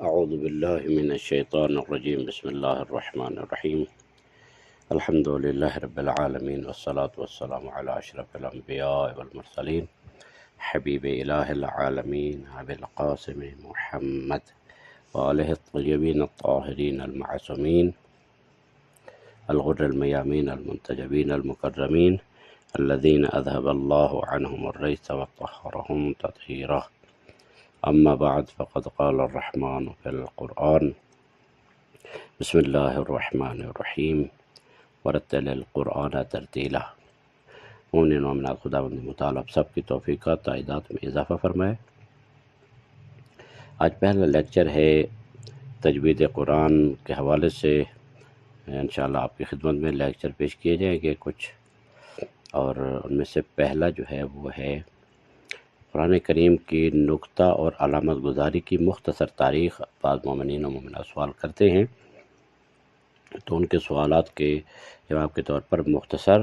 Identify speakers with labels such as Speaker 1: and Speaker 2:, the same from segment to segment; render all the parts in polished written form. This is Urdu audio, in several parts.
Speaker 1: اعوذ باللہ من الشیطان الرجیم بسم اللہ الرحمن الرحیم الحمد للہ رب العالمین والصلاة والسلام علی اشرف الانبیاء والمرسلین حبیب الہ العالمین ابی القاسم محمد وآلہ الطیبین الطاہرین المعصومین الغر المیامین المنتجبین المکرمین الذین اذهب اللہ عنہم الرجس وطہرہم تطہیرا اما بعد فقد قال الرحمن فی القرآن بسم اللہ الرحمن الرحیم ورتل القرآن ترتیلا۔ مومنین و مومنات، خدا بند مطالب سب کی توفیقات تائیدات میں اضافہ فرمائے۔ آج پہلا لیکچر ہے تجوید قرآن کے حوالے سے انشاءاللہ آپ کی خدمت میں لیکچر پیش کیے جائیں گے کچھ، اور ان میں سے پہلا جو ہے وہ ہے قرآن کریم کی نکتہ اور علامت گزاری کی مختصر تاریخ۔ بعض مومنین و مومنات سوال کرتے ہیں تو ان کے سوالات کے جواب کے طور پر مختصر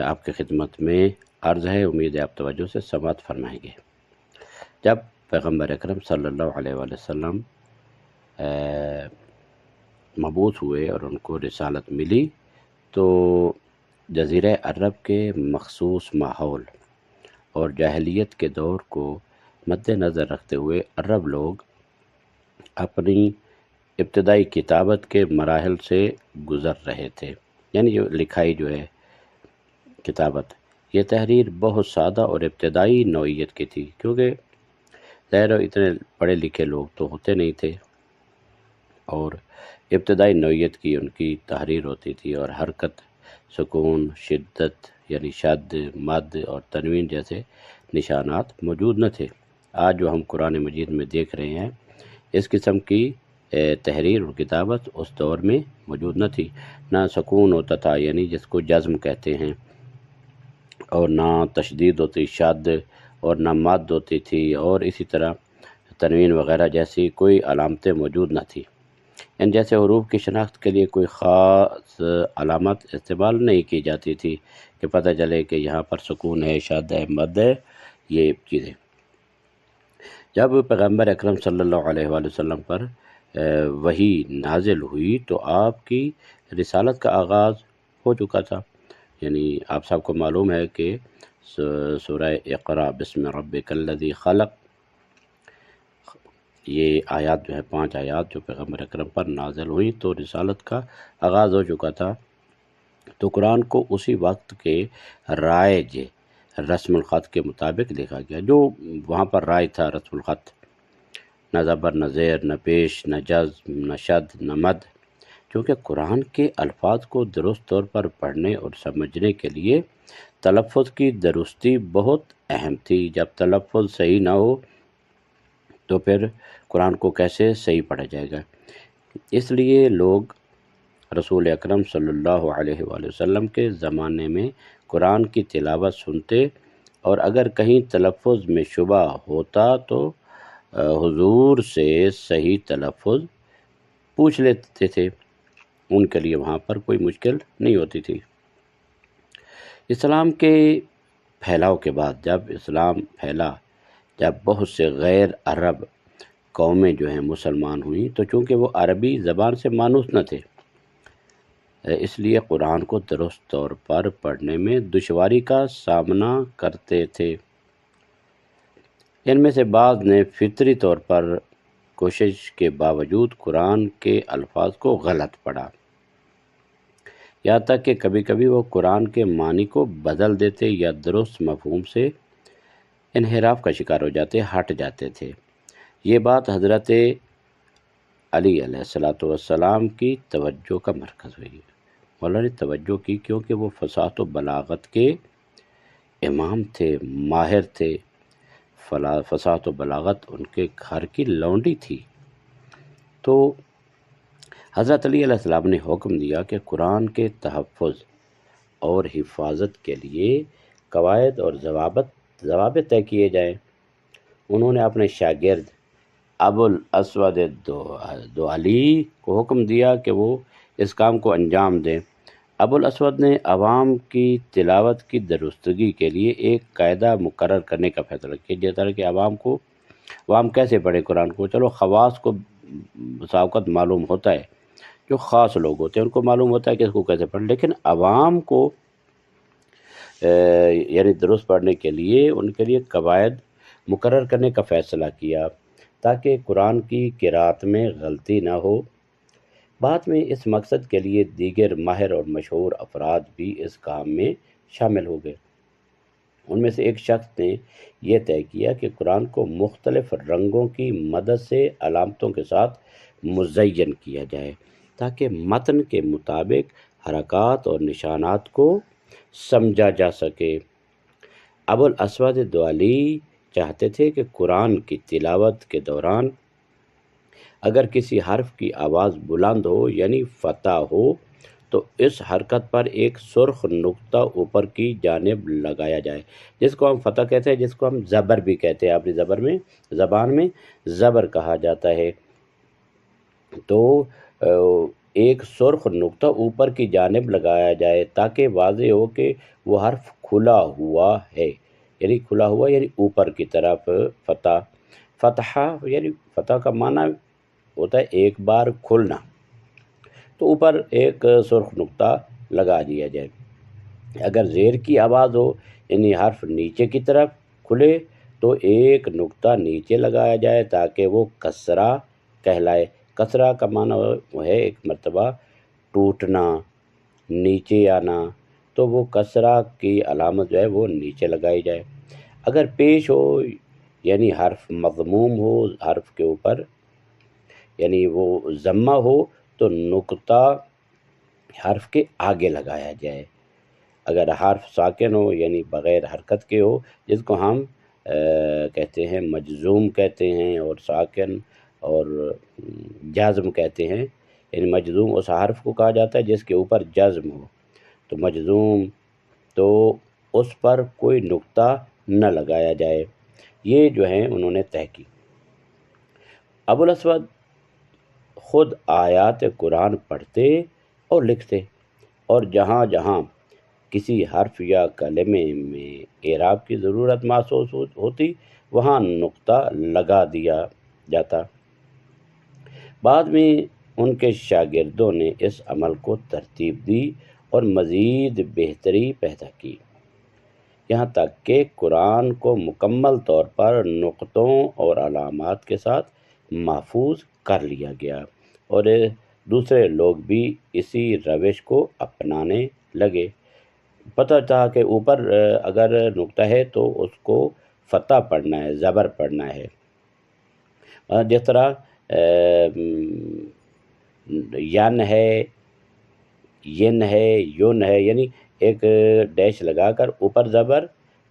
Speaker 1: آپ کی خدمت میں عرض ہے، امید ہے آپ توجہ سے سماعت فرمائیں گے۔ جب پیغمبر اکرم صلی اللہ علیہ وآلہ وسلم مبعوث ہوئے اور ان کو رسالت ملی تو جزیرہ عرب کے مخصوص ماحول اور جاہلیت کے دور کو مد نظر رکھتے ہوئے عرب لوگ اپنی ابتدائی کتابت کے مراحل سے گزر رہے تھے، یعنی جو لکھائی جو ہے کتابت، یہ تحریر بہت سادہ اور ابتدائی نوعیت کی تھی، کیونکہ ظاہر اتنے پڑھے لکھے لوگ تو ہوتے نہیں تھے، اور ابتدائی نوعیت کی ان کی تحریر ہوتی تھی، اور حرکت، سکون، شدت یعنی شد، مد اور تنوین جیسے نشانات موجود نہ تھے۔ آج جو ہم قرآن مجید میں دیکھ رہے ہیں اس قسم کی تحریر اور کتابت اس دور میں موجود نہ تھی۔ نہ سکون ہوتا تھا، یعنی جس کو جزم کہتے ہیں، اور نہ تشدید ہوتی شد، اور نہ مد ہوتی تھی، اور اسی طرح تنوین وغیرہ جیسی کوئی علامتیں موجود نہ تھی۔ ان جیسے حروف کی شناخت کے لیے کوئی خاص علامت استعمال نہیں کی جاتی تھی کہ پتہ چلے کہ یہاں پر سکون ہے، شد ہے، مد ہے، یہ چیزیں۔ جب پیغمبر اکرم صلی اللہ علیہ وآلہ وسلم پر وحی نازل ہوئی تو آپ کی رسالت کا آغاز ہو چکا تھا، یعنی آپ سب کو معلوم ہے کہ سورہ اقرا بسم ربک الذی خلق، یہ آیات جو ہے 5 آیات جو پیغمبر اکرم پر نازل ہوئی تو رسالت کا آغاز ہو چکا تھا۔ تو قرآن کو اسی وقت کے رائج رسم الخط کے مطابق لکھا گیا، جو وہاں پر رائج تھا رسم الخط، نہ زبر، نہ زیر، نہ پیش، نہ جزم، نہ شد، نہ مد، کیونکہ قرآن کے الفاظ کو درست طور پر پڑھنے اور سمجھنے کے لیے تلفظ کی درستی بہت اہم تھی۔ جب تلفظ صحیح نہ ہو تو پھر قرآن کو کیسے صحیح پڑھا جائے گا؟ اس لیے لوگ رسول اکرم صلی اللہ علیہ وآلہ وسلم کے زمانے میں قرآن کی تلاوت سنتے، اور اگر کہیں تلفظ میں شبہ ہوتا تو حضور سے صحیح تلفظ پوچھ لیتے تھے، ان کے لیے وہاں پر کوئی مشکل نہیں ہوتی تھی۔ اسلام کے پھیلاؤ کے بعد جب اسلام پھیلا، جب بہت سے غیر عرب قومیں جو ہیں مسلمان ہوئیں، تو چونکہ وہ عربی زبان سے مانوس نہ تھے، اس لیے قرآن کو درست طور پر پڑھنے میں دشواری کا سامنا کرتے تھے۔ ان میں سے بعض نے فطری طور پر کوشش کے باوجود قرآن کے الفاظ کو غلط پڑھا، یہاں تک کہ کبھی کبھی وہ قرآن کے معنی کو بدل دیتے یا درست مفہوم سے انحراف کا شکار ہو جاتے، ہٹ جاتے تھے۔ یہ بات حضرت علی علیہ السلام کی توجہ کا مرکز ہوئی۔ مولا نے توجہ کی کیونکہ وہ فصاحت و بلاغت کے امام تھے، ماہر تھے۔ فصاحت و بلاغت ان کے گھر کی لونڈی تھی، تو حضرت علی علیہ السلام نے حکم دیا کہ قرآن کے تحفظ اور حفاظت کے لیے قواعد اور ضوابط طے کیے جائیں۔ انہوں نے اپنے شاگرد ابو الاسود دؤلی کو حکم دیا کہ وہ اس کام کو انجام دیں۔ ابو الاسود نے عوام کی تلاوت کی درستگی کے لیے ایک قاعدہ مقرر کرنے کا فیصلہ کیا، جس طرح کہ عوام کو وہ ہم کیسے پڑھیں قرآن کو؟ چلو خواص کو بسا اوقات معلوم ہوتا ہے، جو خاص لوگ ہوتے ہیں ان کو معلوم ہوتا ہے کہ اس کو کیسے پڑھیں، لیکن عوام کو یعنی درست پڑھنے کے لیے ان کے لیے قواعد مقرر کرنے کا فیصلہ کیا تاکہ قرآن کی قرأت میں غلطی نہ ہو۔ بعد میں اس مقصد کے لیے دیگر ماہر اور مشہور افراد بھی اس کام میں شامل ہو گئے۔ ان میں سے ایک شخص نے یہ طے کیا کہ قرآن کو مختلف رنگوں کی مدد سے علامتوں کے ساتھ مزین کیا جائے تاکہ متن کے مطابق حرکات اور نشانات کو سمجھا جا سکے۔ ابو الاسود دؤلی چاہتے تھے کہ قرآن کی تلاوت کے دوران اگر کسی حرف کی آواز بلند ہو یعنی فتح ہو تو اس حرکت پر ایک سرخ نقطہ اوپر کی جانب لگایا جائے، جس کو ہم فتح کہتے ہیں، جس کو ہم زبر بھی کہتے ہیں، اپنی زبان میں زبر کہا جاتا ہے۔ تو ایک سرخ نقطہ اوپر کی جانب لگایا جائے تاکہ واضح ہو کہ وہ حرف کھلا ہوا ہے، یعنی کھلا ہوا یعنی اوپر کی طرف فتح یعنی فتح کا معنی ہوتا ہے ایک بار کھلنا، تو اوپر ایک سرخ نقطہ لگا دیا جائے۔ اگر زیر کی آواز ہو یعنی حرف نیچے کی طرف کھلے تو ایک نقطہ نیچے لگایا جائے تاکہ وہ کسرہ کہلائے۔ کسرہ کا معنی وہ ہے ایک مرتبہ ٹوٹنا، نیچے آنا، تو وہ کسرہ کی علامت جو ہے وہ نیچے لگائی جائے۔ اگر پیش ہو یعنی حرف مضموم ہو، حرف کے اوپر یعنی وہ ضمہ ہو تو نقطہ حرف کے آگے لگایا جائے۔ اگر حرف ساکن ہو یعنی بغیر حرکت کے ہو، جس کو ہم کہتے ہیں مجزوم کہتے ہیں، اور ساکن اور جازم کہتے ہیں، یعنی مجزوم اس حرف کو کہا جاتا ہے جس کے اوپر جزم ہو، تو مجزوم تو اس پر کوئی نقطہ نہ لگایا جائے۔ یہ جو ہیں انہوں نے طے کی۔ ابو الاسود خود آیات قرآن پڑھتے اور لکھتے، اور جہاں جہاں کسی حرف یا کلمے میں اعراب کی ضرورت محسوس ہوتی وہاں نقطہ لگا دیا جاتا۔ بعد میں ان کے شاگردوں نے اس عمل کو ترتیب دی اور مزید بہتری پیدا کی، یہاں تک کہ قرآن کو مکمل طور پر نقطوں اور علامات کے ساتھ محفوظ کر لیا گیا، اور دوسرے لوگ بھی اسی روش کو اپنانے لگے۔ پتہ تھا کہ اوپر اگر نقطہ ہے تو اس کو فتح پڑھنا ہے، زبر پڑھنا ہے، جس طرح ین ہے، ین ہے، یون ہے، یعنی ایک ڈیش لگا کر اوپر زبر،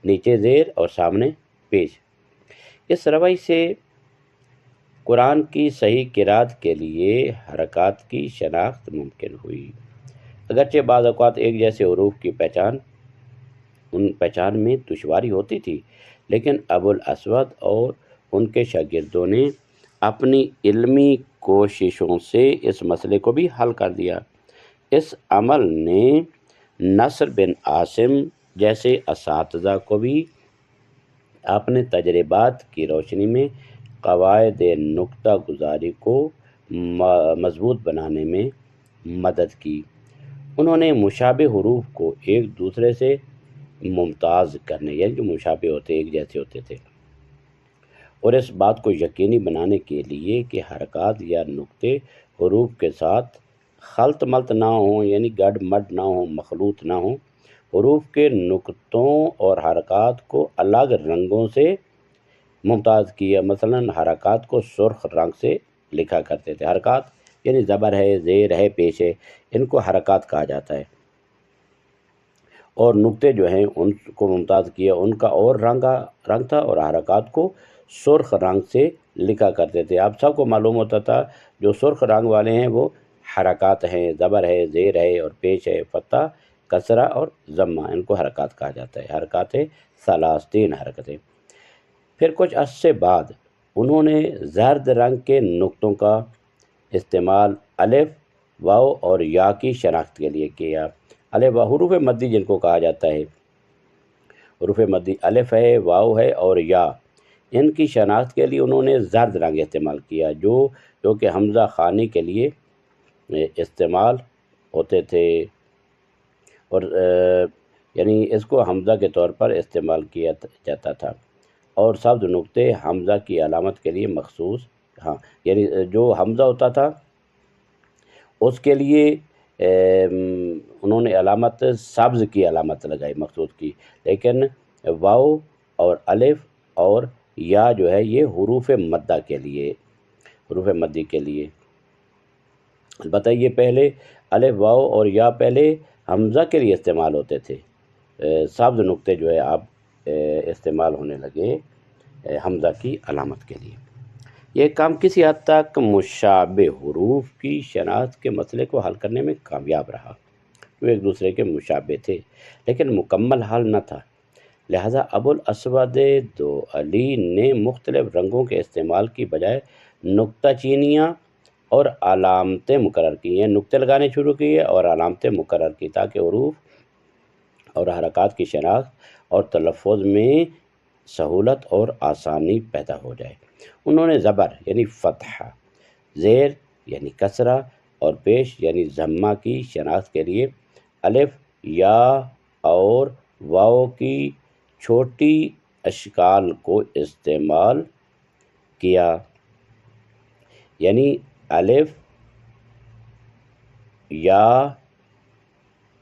Speaker 1: نیچے زیر اور سامنے پیش۔ اس روی سے قرآن کی صحیح قرأت کے لیے حرکات کی شناخت ممکن ہوئی۔ اگرچہ بعض اوقات ایک جیسے حروف کی پہچان میں دشواری ہوتی تھی، لیکن ابو الاسود اور ان کے شاگردوں نے اپنی علمی کوششوں سے اس مسئلے کو بھی حل کر دیا۔ اس عمل نے نصر بن عاصم جیسے اساتذہ کو بھی اپنے تجربات کی روشنی میں قواعد نقطہ گزاری کو مضبوط بنانے میں مدد کی۔ انہوں نے مشابہ حروف کو ایک دوسرے سے ممتاز کرنے، یعنی جو مشابہ ہوتے ایک جیسے ہوتے تھے، اور اس بات کو یقینی بنانے کے لیے کہ حرکات یا نقطے حروف کے ساتھ خلط ملط نہ ہوں، یعنی گڈ مڈ نہ ہوں، مخلوط نہ ہوں، حروف کے نقطوں اور حرکات کو الگ رنگوں سے ممتاز کیا۔ مثلا حرکات کو سرخ رنگ سے لکھا کرتے تھے، حرکات یعنی زبر ہے، زیر ہے، پیش ہے، ان کو حرکات کہا جاتا ہے، اور نقطے جو ہیں ان کو ممتاز کیا، ان کا اور رنگ تھا، اور حرکات کو سرخ رنگ سے لکھا کرتے تھے۔ آپ سب کو معلوم ہوتا تھا جو سرخ رنگ والے ہیں وہ حرکات ہیں، زبر ہے، زیر ہے اور پیش ہے، فتح، کسرہ اور ضمہ، ان کو حرکات کہا جاتا ہے۔ حرکات ثلاث، 3 حرکتیں۔ پھر کچھ عرصے بعد انہوں نے زرد رنگ کے نقطوں کا استعمال الف، واو اور یا کی شناخت کے لیے کیا۔ الف و حروف مدی جن کو کہا جاتا ہے، حروف مدی الف ہے، واو ہے اور یا، ان کی شناخت کے لیے انہوں نے زرد رنگ استعمال کیا جو کہ حمزہ خوانی کے لیے استعمال ہوتے تھے، اور یعنی اس کو حمزہ کے طور پر استعمال کیا جاتا تھا، اور سبز نقطے حمزہ کی علامت کے لیے مخصوص، ہاں یعنی جو حمزہ ہوتا تھا اس کے لیے انہوں نے علامت سبز کی علامت لگائی مخصوص کی، لیکن واو اور الف اور یا جو ہے یہ حروف مدہ کے لیے، حروف مدی کے لیے، البتہ یہ پہلے الف واو اور یا پہلے حمزہ کے لیے استعمال ہوتے تھے، سبز نقطے جو ہے اب استعمال ہونے لگے حمزہ کی علامت کے لیے۔ یہ کام کسی حد تک مشابہ حروف کی شناخت کے مسئلے کو حل کرنے میں کامیاب رہا، وہ ایک دوسرے کے مشابہ تھے لیکن مکمل حل نہ تھا، لہٰذا ابوالاسود دوئلی نے مختلف رنگوں کے استعمال کی بجائے نقطہ چینیاں اور علامتیں مقرر کی ہیں، نقطے لگانے شروع کیے اور علامتیں مقرر کی تاکہ حروف اور حرکات کی شناخت اور تلفظ میں سہولت اور آسانی پیدا ہو جائے۔ انہوں نے زبر یعنی فتحہ، زیر یعنی کسرہ اور پیش یعنی ضمہ کی شناخت کے لیے الف، یا اور واو کی چھوٹی اشکال کو استعمال کیا، یعنی الف، یا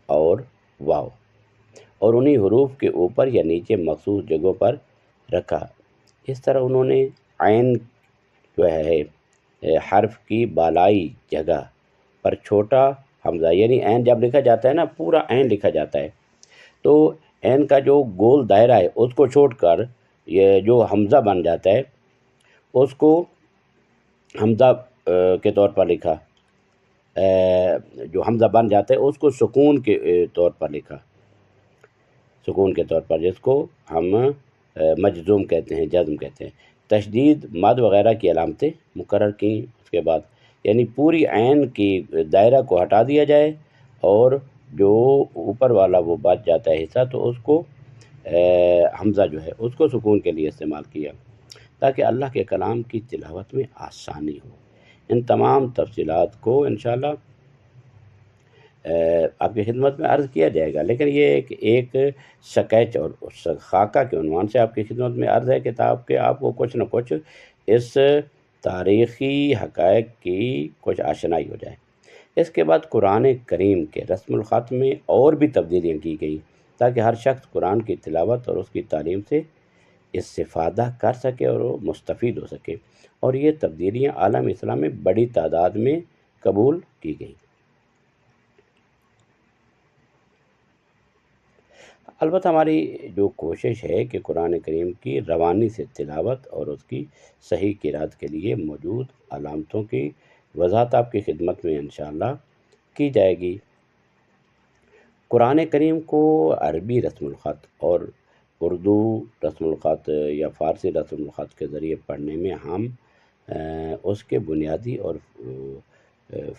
Speaker 1: اور واو، اور انہی حروف کے اوپر یا نیچے مخصوص جگہوں پر رکھا۔ اس طرح انہوں نے عین جو ہے حرف کی بالائی جگہ پر چھوٹا حمزہ، یعنی عین جب لکھا جاتا ہے نا، پورا عین لکھا جاتا ہے، تو عین کا جو گول دائرہ ہے اس کو چھوڑ کر یہ جو حمزہ بن جاتا ہے اس کو حمزہ کے طور پر لکھا، جو حمزہ بن جاتا ہے اس کو سکون کے طور پر لکھا، سکون کے طور پر، جس کو ہم مجزوم کہتے ہیں، جزم کہتے ہیں، تشدید، مد وغیرہ کی علامتیں مقرر کیں اس کے بعد، یعنی پوری عین کی دائرہ کو ہٹا دیا جائے اور جو اوپر والا وہ بچ جاتا ہے حصہ تو اس کو حمزہ جو ہے اس کو سکون کے لیے استعمال کیا تاکہ اللہ کے کلام کی تلاوت میں آسانی ہو۔ ان تمام تفصیلات کو انشاءاللہ آپ کی خدمت میں عرض کیا جائے گا، لیکن یہ ایک سکیچ اور خاکہ کے عنوان سے آپ کی خدمت میں عرض ہے کتاب کے آپ کو کچھ نہ کچھ اس تاریخی حقائق کی کچھ آشنائی ہو جائے۔ اس کے بعد قرآن کریم کے رسم الخط میں اور بھی تبدیلیاں کی گئیں تاکہ ہر شخص قرآن کی تلاوت اور اس کی تعلیم سے استفادہ کر سکے اور وہ مستفید ہو سکے، اور یہ تبدیلیاں عالم اسلام میں بڑی تعداد میں قبول کی گئیں۔ البتہ ہماری جو کوشش ہے کہ قرآن کریم کی روانی سے تلاوت اور اس کی صحیح قرأت کے لیے موجود علامتوں کی وضاحت آپ کی خدمت میں انشاءاللہ کی جائے گی۔ قرآن کریم کو عربی رسم الخط اور اردو رسم الخط یا فارسی رسم الخط کے ذریعے پڑھنے میں ہم اس کے بنیادی اور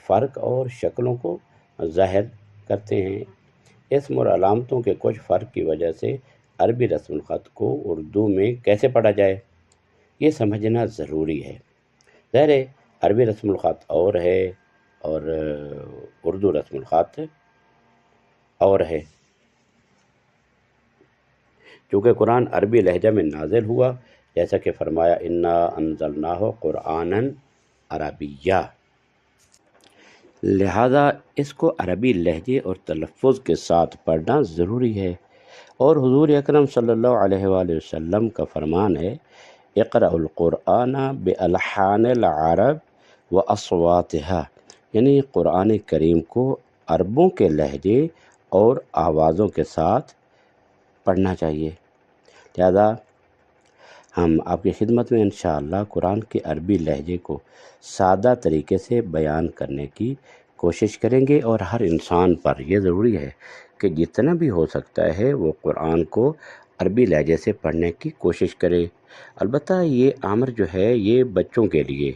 Speaker 1: فرق اور شکلوں کو ظاہر کرتے ہیں۔ اسم اور علامتوں کے کچھ فرق کی وجہ سے عربی رسم الخط کو اردو میں کیسے پڑھا جائے یہ سمجھنا ضروری ہے۔ ظاہر ہے عربی رسم الخط اور ہے اور اردو رسم الخط اور ہے، چونکہ قرآن عربی لہجہ میں نازل ہوا، جیسا کہ فرمایا انا انزلناہ قرآنا عربیہ، لہذا اس کو عربی لہجے اور تلفظ کے ساتھ پڑھنا ضروری ہے، اور حضور اکرم صلی اللہ علیہ وآلہ وسلم کا فرمان ہے اقرأ القرآن بألحان العرب واصواتها، یعنی قرآن کریم کو عربوں کے لہجے اور آوازوں کے ساتھ پڑھنا چاہیے۔ لہذا ہم آپ کی خدمت میں انشاءاللہ قرآن کے عربی لہجے کو سادہ طریقے سے بیان کرنے کی کوشش کریں گے، اور ہر انسان پر یہ ضروری ہے کہ جتنا بھی ہو سکتا ہے وہ قرآن کو عربی لہجے سے پڑھنے کی کوشش کرے۔ البتہ یہ امر جو ہے یہ بچوں کے لیے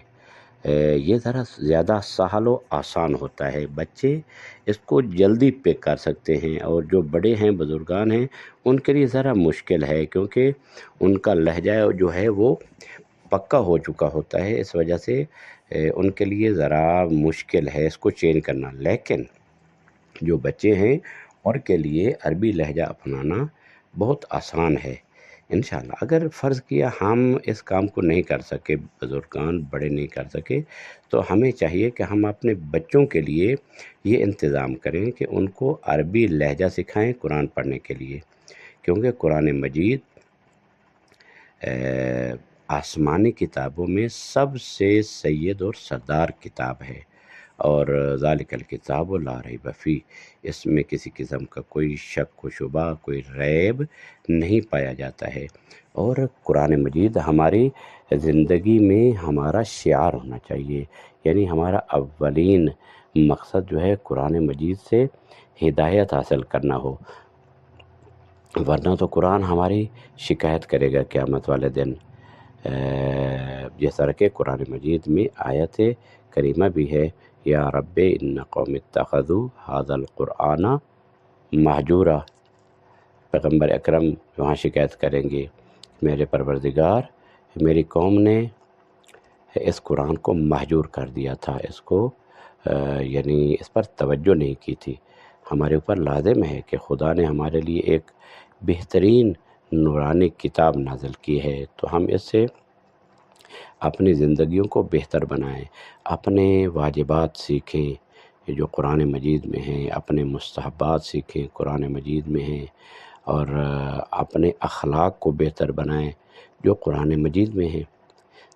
Speaker 1: یہ ذرا زیادہ سہل و آسان ہوتا ہے، بچے اس کو جلدی پک کر سکتے ہیں، اور جو بڑے ہیں بزرگان ہیں ان کے لیے ذرا مشکل ہے، کیونکہ ان کا لہجہ جو ہے وہ پکا ہو چکا ہوتا ہے، اس وجہ سے ان کے لیے ذرا مشکل ہے اس کو چینج کرنا۔ لیکن جو بچے ہیں ان کے لیے عربی لہجہ اپنانا بہت آسان ہے انشاءاللہ۔ اگر فرض کیا ہم اس کام کو نہیں کر سکے، بزرگان بڑے نہیں کر سکے، تو ہمیں چاہیے کہ ہم اپنے بچوں کے لیے یہ انتظام کریں کہ ان کو عربی لہجہ سکھائیں قرآن پڑھنے کے لیے، کیونکہ قرآن مجید آسمانی کتابوں میں سب سے سید اور سردار کتاب ہے، اور ذالک الکتاب لا ریب فیہ، اس میں کسی قسم کا کوئی شک و شبہ، کوئی ریب نہیں پایا جاتا ہے۔ اور قرآن مجید ہماری زندگی میں ہمارا شعار ہونا چاہیے، یعنی ہمارا اولین مقصد جو ہے قرآن مجید سے ہدایت حاصل کرنا ہو، ورنہ تو قرآن ہماری شکایت کرے گا قیامت والے دن۔ جیسا کہ قرآن مجید میں آیت کریمہ بھی ہے، یا رب ان قوم اتخذوا ھذا القرآن مہجورا، پیغمبر اکرم وہاں شکایت کریں گے، میرے پروردگار میری قوم نے اس قرآن کو مہجور کر دیا تھا، اس کو یعنی اس پر توجہ نہیں کی تھی۔ ہمارے اوپر لازم ہے کہ خدا نے ہمارے لیے ایک بہترین نورانی کتاب نازل کی ہے، تو ہم اس سے اپنی زندگیوں کو بہتر بنائیں، اپنے واجبات سیکھیں جو قرآن مجید میں ہیں، اپنے مستحبات سیکھیں قرآن مجید میں ہیں، اور اپنے اخلاق کو بہتر بنائیں جو قرآن مجید میں ہیں۔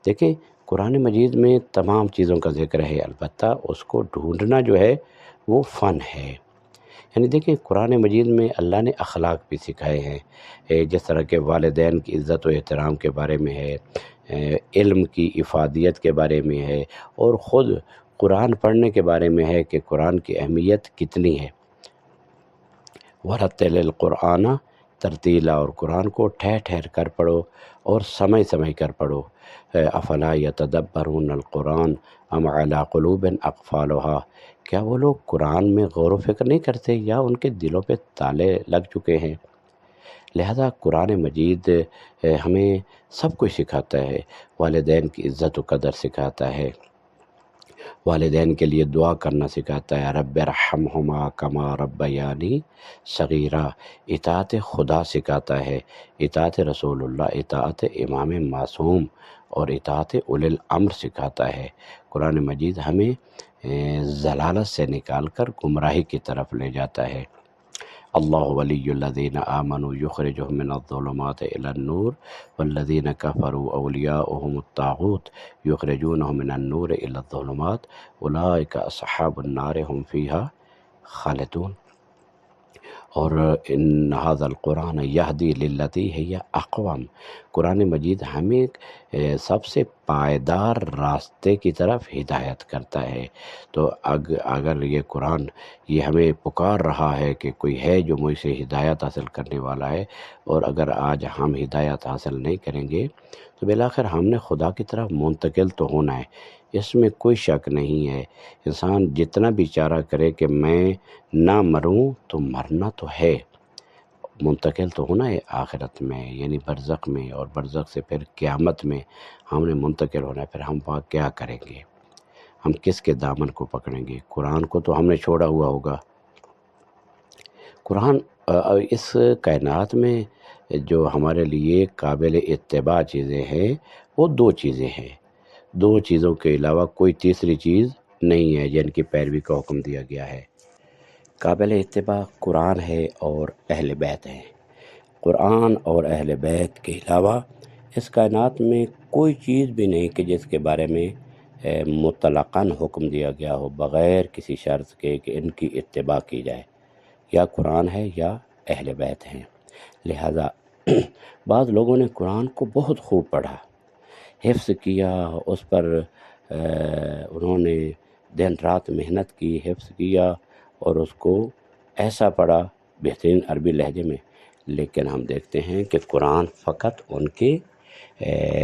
Speaker 1: دیکھیں قرآن مجید میں تمام چیزوں کا ذکر ہے، البتہ اس کو ڈھونڈنا جو ہے وہ فن ہے۔ یعنی دیکھیں قرآن مجید میں اللہ نے اخلاق بھی سکھائے ہیں، جس طرح کہ والدین کی عزت و احترام کے بارے میں ہے، علم کی افادیت کے بارے میں ہے، اور خود قرآن پڑھنے کے بارے میں ہے کہ قرآن کی اہمیت کتنی ہے۔ وَرَتِّلِ الْقُرْآنَ ترتیلا، اور قرآن کو ٹھہر ٹھہر کر پڑھو اور سمجھ سمجھ کر پڑھو۔ افلا یتدبرون القرآن ام علی قلوب اقفالها، کیا وہ لوگ قرآن میں غور و فکر نہیں کرتے یا ان کے دلوں پہ تالے لگ چکے ہیں؟ لہذا قرآن مجید ہمیں سب کچھ سکھاتا ہے، والدین کی عزت و قدر سکھاتا ہے، والدین کے لیے دعا کرنا سکھاتا ہے، رب ارحمہما کما ربیانی صغیرا، اطاعت خدا سکھاتا ہے، اطاعت رسول اللہ، اطاعت امام معصوم، اور اطاعت اولی الامر سکھاتا ہے۔ قرآن مجید ہمیں ضلالت سے نکال کر گمراہی کی طرف لے جاتا ہے۔ اللہ ولی الذین آمنوا یخرجهم من الظلمات الی النور والذین کفروا اولیاؤهم الطاغوت یخرجونهم من النور الی الظلمات اولئک اصحاب النار هم فیہا خالدون۔ اور ان ھذا القرآن یہدی للتی ہی اقوم، قرآن مجید ہمیں سب سے پائیدار راستے کی طرف ہدایت کرتا ہے۔ تو اگر یہ قرآن یہ ہمیں پکار رہا ہے کہ کوئی ہے جو مجھ سے ہدایت حاصل کرنے والا ہے، اور اگر آج ہم ہدایت حاصل نہیں کریں گے تو بالآخر ہم نے خدا کی طرف منتقل تو ہونا ہے، اس میں کوئی شک نہیں ہے۔ انسان جتنا بھی چارہ کرے کہ میں نہ مروں تو مرنا تو ہے، منتقل تو ہونا ہے آخرت میں، یعنی برزخ میں، اور برزخ سے پھر قیامت میں ہم نے منتقل ہونا ہے۔ پھر ہم وہاں کیا کریں گے؟ ہم کس کے دامن کو پکڑیں گے؟ قرآن کو تو ہم نے چھوڑا ہوا ہوگا۔ قرآن اس کائنات میں جو ہمارے لیے قابل اتباع چیزیں ہیں وہ دو چیزیں ہیں، دو چیزوں کے علاوہ کوئی تیسری چیز نہیں ہے جن کی پیروی کا حکم دیا گیا ہے۔ قابل اتباع قرآن ہے اور اہل بیت ہے۔ قرآن اور اہل بیت کے علاوہ اس کائنات میں کوئی چیز بھی نہیں کہ جس کے بارے میں مطلقاً حکم دیا گیا ہو بغیر کسی شرط کے کہ ان کی اتباع کی جائے، یا قرآن ہے یا اہل بیت ہیں۔ لہذا بعض لوگوں نے قرآن کو بہت خوب پڑھا، حفظ کیا، اس پر انہوں نے دن رات محنت کی، حفظ کیا، اور اس کو ایسا پڑھا بہترین عربی لہجے میں، لیکن ہم دیکھتے ہیں کہ قرآن فقط ان کے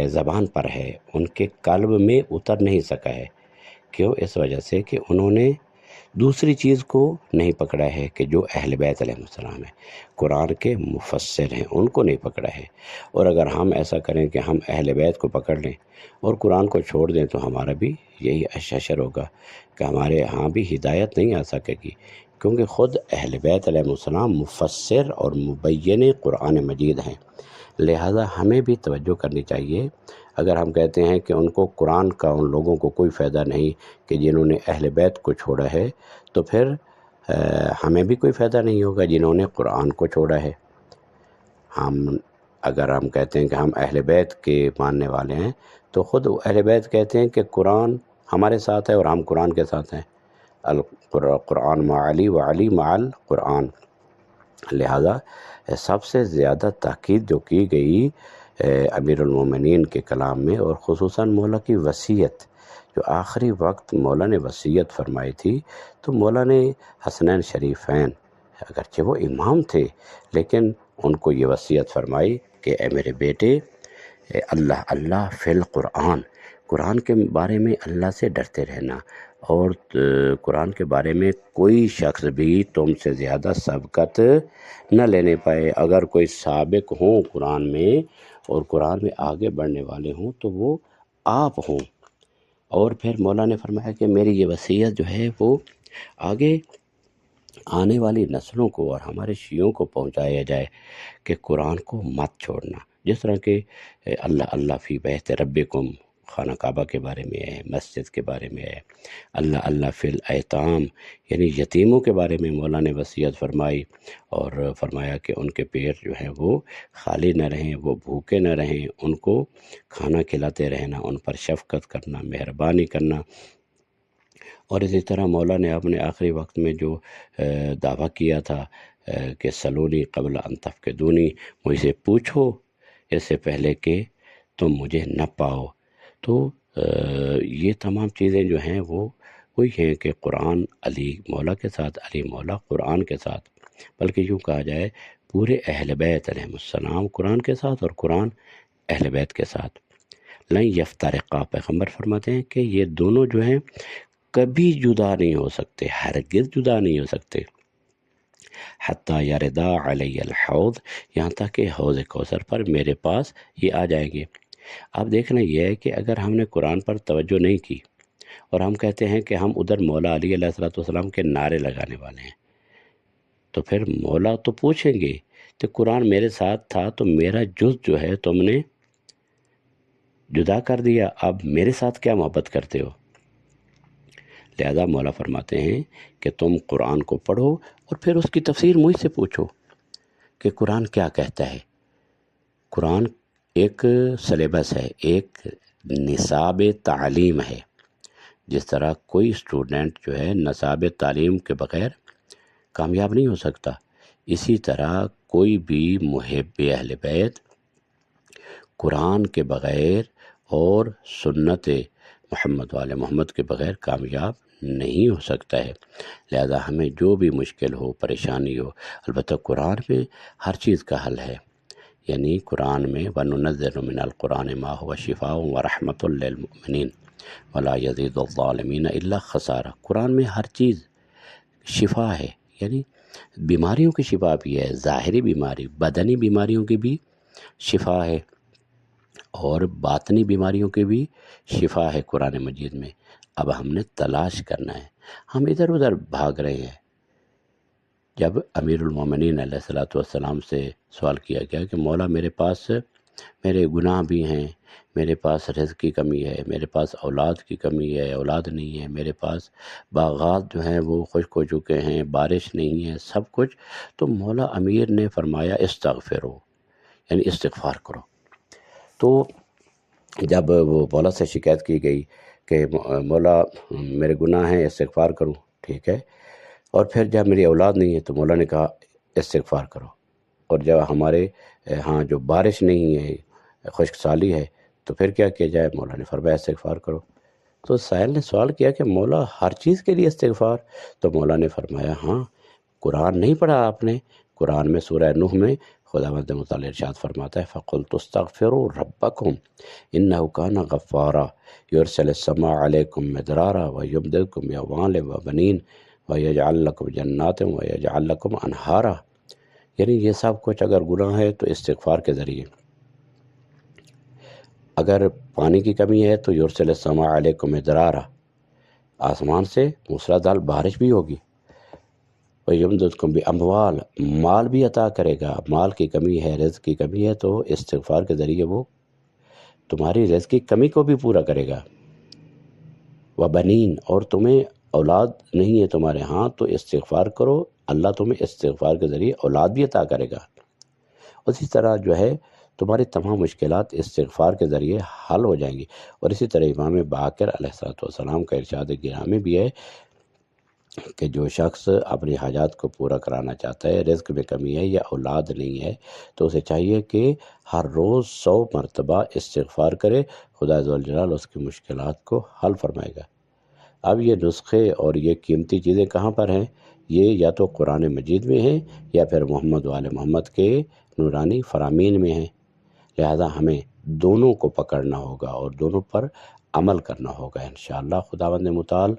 Speaker 1: زبان پر ہے، ان کے قلب میں اتر نہیں سکا ہے۔ کیوں؟ اس وجہ سے کہ انہوں نے دوسری چیز کو نہیں پکڑا ہے کہ جو اہل بیت علیہ السلام ہیں، قرآن کے مفسر ہیں، ان کو نہیں پکڑا ہے۔ اور اگر ہم ایسا کریں کہ ہم اہل بیت کو پکڑ لیں اور قرآن کو چھوڑ دیں تو ہمارا بھی یہی اشر ہوگا کہ ہمارے ہاں بھی ہدایت نہیں آ سکے گی، کیونکہ خود اہل بیت علیہ السلام مفسر اور مبین قرآن مجید ہیں۔ لہذا ہمیں بھی توجہ کرنی چاہیے۔ اگر ہم کہتے ہیں کہ ان کو قرآن کا ان لوگوں کو کوئی فائدہ نہیں کہ جنہوں نے اہل بیت کو چھوڑا ہے، تو پھر ہمیں بھی کوئی فائدہ نہیں ہوگا جنہوں نے قرآن کو چھوڑا ہے۔ اگر ہم کہتے ہیں کہ ہم اہل بیت کے ماننے والے ہیں، تو خود اہل بیت کہتے ہیں کہ قرآن ہمارے ساتھ ہے اور ہم قرآن کے ساتھ ہیں، القرآن مع علی و علی مع القرآن۔ لہذا سب سے زیادہ تاکید جو کی گئی امیر المومنین کے کلام میں، اور خصوصاً مولا کی وصیت، جو آخری وقت مولا نے وصیت فرمائی تھی، تو مولا نے حسنین شریفین، اگرچہ وہ امام تھے لیکن ان کو یہ وصیت فرمائی کہ اے میرے بیٹے، اللہ اللہ فی القرآن، قرآن کے بارے میں اللہ سے ڈرتے رہنا، اور قرآن کے بارے میں کوئی شخص بھی تم سے زیادہ سبقت نہ لینے پائے۔ اگر کوئی سابق ہوں قرآن میں اور قرآن میں آگے بڑھنے والے ہوں تو وہ آپ ہوں۔ اور پھر مولا نے فرمایا کہ میری یہ وصیت جو ہے وہ آگے آنے والی نسلوں کو اور ہمارے شیعوں کو پہنچایا جائے کہ قرآن کو مت چھوڑنا۔ جس طرح کہ اللہ اللہ فی بیت ربکم خانہ کعبہ کے بارے میں ہے، مسجد کے بارے میں ہے، اللہ اللہ فی الایتام یعنی یتیموں کے بارے میں مولا نے وصیت فرمائی، اور فرمایا کہ ان کے پیٹ جو ہیں وہ خالی نہ رہیں، وہ بھوکے نہ رہیں، ان کو کھانا کھلاتے رہنا، ان پر شفقت کرنا، مہربانی کرنا۔ اور اسی طرح مولا نے اپنے آخری وقت میں جو دعویٰ کیا تھا کہ سلونی قبل ان تفقدونی، مجھ سے پوچھو اس سے پہلے کہ تم مجھے نہ پاؤ۔ تو یہ تمام چیزیں جو ہیں وہ وہی ہیں کہ قرآن علی مولا کے ساتھ، علی مولا قرآن کے ساتھ، بلکہ یوں کہا جائے پورے اہل بیت علیہ السلام قرآن کے ساتھ اور قرآن اہل بیت کے ساتھ۔ لن یفترقا، پیغمبر فرماتے ہیں کہ یہ دونوں جو ہیں کبھی جدا نہیں ہو سکتے، ہرگز جدا نہیں ہو سکتے، حتیٰ یردا علی الحوض، یہاں تک کہ حوض کوثر پر میرے پاس یہ آ جائیں گے۔ اب دیکھنا یہ ہے کہ اگر ہم نے قرآن پر توجہ نہیں کی اور ہم کہتے ہیں کہ ہم ادھر مولا علی علیہ السلام کے نعرے لگانے والے ہیں، تو پھر مولا تو پوچھیں گے کہ قرآن میرے ساتھ تھا تو میرا جز جو ہے تم نے جدا کر دیا، اب میرے ساتھ کیا محبت کرتے ہو؟ لہذا مولا فرماتے ہیں کہ تم قرآن کو پڑھو اور پھر اس کی تفسیر مجھ سے پوچھو کہ قرآن کیا کہتا ہے۔ قرآن ایک سلیبس ہے، ایک نصاب تعلیم ہے۔ جس طرح کوئی اسٹوڈنٹ جو ہے نصاب تعلیم کے بغیر کامیاب نہیں ہو سکتا، اسی طرح کوئی بھی محب اہل بیت قرآن کے بغیر اور سنت محمد والے محمد کے بغیر کامیاب نہیں ہو سکتا ہے۔ لہذا ہمیں جو بھی مشکل ہو، پریشانی ہو، البتہ قرآن میں ہر چیز کا حل ہے۔ یعنی قرآن میں وَنُنَزِّلُ مِنَ الْقُرْآنِ مَا هُوَ شِفَاءٌ وَرَحْمَةٌ لِّلْمُؤْمِنِينَ وَلَا يَزِيدُ الظَّالِمِينَ إِلَّا خَسَارًا۔ قرآن میں ہر چیز شفا ہے، یعنی بیماریوں کی شفا بھی ہے، ظاہری بیماری، بدنی بیماریوں کی بھی شفا ہے، اور باطنی بیماریوں کی بھی شفا ہے قرآن مجید میں۔ اب ہم نے تلاش کرنا ہے، ہم ادھر ادھر بھاگ رہے ہیں۔ جب امیر المومنین علیہ السلام سے سوال کیا گیا کہ مولا میرے پاس میرے گناہ بھی ہیں، میرے پاس رزق کی کمی ہے، میرے پاس اولاد کی کمی ہے، اولاد نہیں ہے، میرے پاس باغات جو ہیں وہ خشک ہو چکے ہیں، بارش نہیں ہے، سب کچھ، تو مولا امیر نے فرمایا استغفرو، یعنی استغفار کرو۔ تو جب وہ مولا سے شکایت کی گئی کہ مولا میرے گناہ ہیں، استغفار کروں، ٹھیک ہے، اور پھر جب میری اولاد نہیں ہے تو مولا نے کہا استغفار کرو، اور جب ہمارے ہاں جو بارش نہیں ہے، خشک سالی ہے، تو پھر کیا کیا جائے؟ مولا نے فرمایا استغفار کرو۔ تو سائل نے سوال کیا کہ مولا ہر چیز کے لیے استغفار؟ تو مولا نے فرمایا ہاں، قرآن نہیں پڑھا آپ نے؟ قرآن میں سورہ نوح میں خداوند متعال ارشاد فرماتا ہے فَقُلْتُ اسْتَغْفِرُوا رَبَّكُمْ إِنَّهُ كَانَ غَفَّارًا يُرْسِلِ السَّمَاءَ عَلَيْكُمْ مِدْرَارًا وَيُمْدِدْكُمْ بِأَمْوَالٍ وَبَنِينَ وَيَجْعَلْ لَكُمْ جَنَّاتٍ وَيَجْعَلْ لَكُمْ أَنْهَارًا۔ یعنی یہ سب کچھ اگر گناہ ہے تو استغفار کے ذریعے، اگر پانی کی کمی ہے تو یرسل السماء علیکم مدرارا، آسمان سے موسلادھار بارش بھی ہوگی، وَيُمْدِدْكُمْ بِأَمْوَالٍ، مال بھی عطا کرے گا۔ مال کی کمی ہے، رزق کی کمی ہے تو استغفار کے ذریعے وہ تمہاری رزق کی کمی کو بھی پورا کرے گا۔ وَبَنِينَ، اور تمہیں اولاد نہیں ہے تمہارے ہاں تو استغفار کرو، اللہ تمہیں استغفار کے ذریعے اولاد بھی عطا کرے گا۔ اسی طرح جو ہے تمہاری تمام مشکلات استغفار کے ذریعے حل ہو جائیں گی۔ اور اسی طرح امام باقر علیہ السلام کا ارشاد گرامی بھی ہے کہ جو شخص اپنی حاجات کو پورا کرانا چاہتا ہے، رزق میں کمی ہے یا اولاد نہیں ہے، تو اسے چاہیے کہ ہر روز 100 مرتبہ استغفار کرے، خدا ذوالجلال اس کی مشکلات کو حل فرمائے گا۔ اب یہ نسخے اور یہ قیمتی چیزیں کہاں پر ہیں؟ یہ یا تو قرآن مجید میں ہیں یا پھر محمد وآل محمد کے نورانی فرامین میں ہیں، لہذا ہمیں دونوں کو پکڑنا ہوگا اور دونوں پر عمل کرنا ہوگا انشاءاللہ۔ خداوند متعال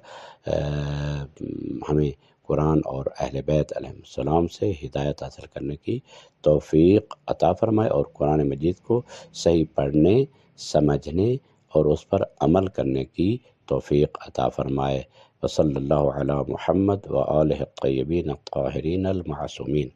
Speaker 1: ہمیں قرآن اور اہل بیت علیہ السلام سے ہدایت حاصل کرنے کی توفیق عطا فرمائے اور قرآن مجید کو صحیح پڑھنے، سمجھنے اور اس پر عمل کرنے کی توفیق عطا فرمائے۔ وصلی اللہ علی محمد وآلہ الطیبین الطاہرین المعصومین۔